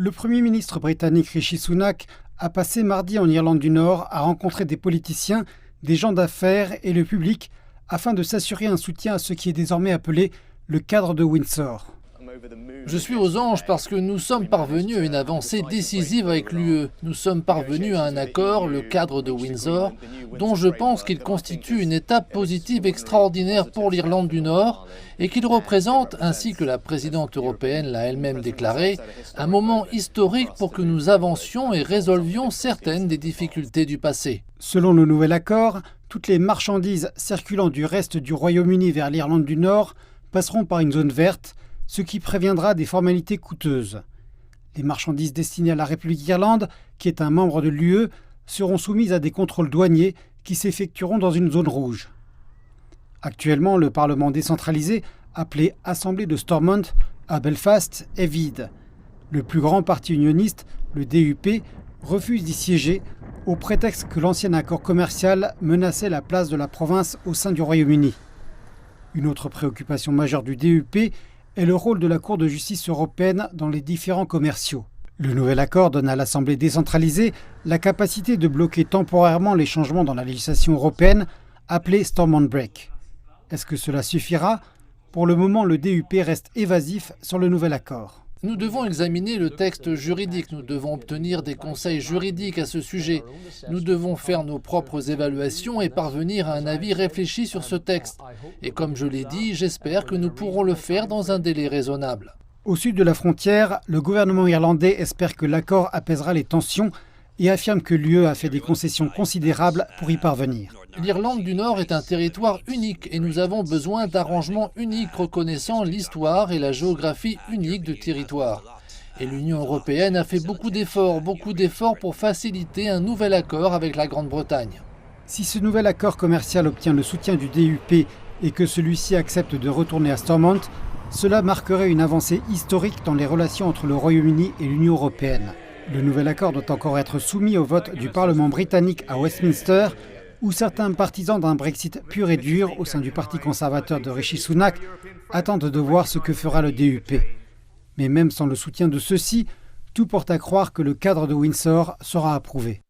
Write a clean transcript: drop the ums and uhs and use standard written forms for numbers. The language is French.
Le Premier ministre britannique Rishi Sunak a passé mardi en Irlande du Nord à rencontrer des politiciens, des gens d'affaires et le public afin de s'assurer un soutien à ce qui est désormais appelé le cadre de Windsor. Je suis aux anges parce que nous sommes parvenus à une avancée décisive avec l'UE. Nous sommes parvenus à un accord, le cadre de Windsor, dont je pense qu'il constitue une étape positive extraordinaire pour l'Irlande du Nord et qu'il représente, ainsi que la présidente européenne l'a elle-même déclaré, un moment historique pour que nous avancions et résolvions certaines des difficultés du passé. Selon le nouvel accord, toutes les marchandises circulant du reste du Royaume-Uni vers l'Irlande du Nord passeront par une zone verte, ce qui préviendra des formalités coûteuses. Les marchandises destinées à la République d'Irlande, qui est un membre de l'UE, seront soumises à des contrôles douaniers qui s'effectueront dans une zone rouge. Actuellement, le Parlement décentralisé, appelé Assemblée de Stormont à Belfast, est vide. Le plus grand parti unioniste, le DUP, refuse d'y siéger au prétexte que l'ancien accord commercial menaçait la place de la province au sein du Royaume-Uni. Une autre préoccupation majeure du DUP est le rôle de la Cour de justice européenne dans les différends commerciaux. Le nouvel accord donne à l'Assemblée décentralisée la capacité de bloquer temporairement les changements dans la législation européenne appelée Stormont Break. Est-ce que cela suffira ? Pour le moment, le DUP reste évasif sur le nouvel accord. Nous devons examiner le texte juridique, nous devons obtenir des conseils juridiques à ce sujet. Nous devons faire nos propres évaluations et parvenir à un avis réfléchi sur ce texte. Et comme je l'ai dit, j'espère que nous pourrons le faire dans un délai raisonnable. Au sud de la frontière, le gouvernement irlandais espère que l'accord apaisera les tensions et affirme que l'UE a fait des concessions considérables pour y parvenir. L'Irlande du Nord est un territoire unique et nous avons besoin d'arrangements uniques reconnaissant l'histoire et la géographie unique du territoire. Et l'Union européenne a fait beaucoup d'efforts pour faciliter un nouvel accord avec la Grande-Bretagne. Si ce nouvel accord commercial obtient le soutien du DUP et que celui-ci accepte de retourner à Stormont, cela marquerait une avancée historique dans les relations entre le Royaume-Uni et l'Union européenne. Le nouvel accord doit encore être soumis au vote du Parlement britannique à Westminster, où certains partisans d'un Brexit pur et dur au sein du Parti conservateur de Rishi Sunak attendent de voir ce que fera le DUP. Mais même sans le soutien de ceux-ci, tout porte à croire que le cadre de Windsor sera approuvé.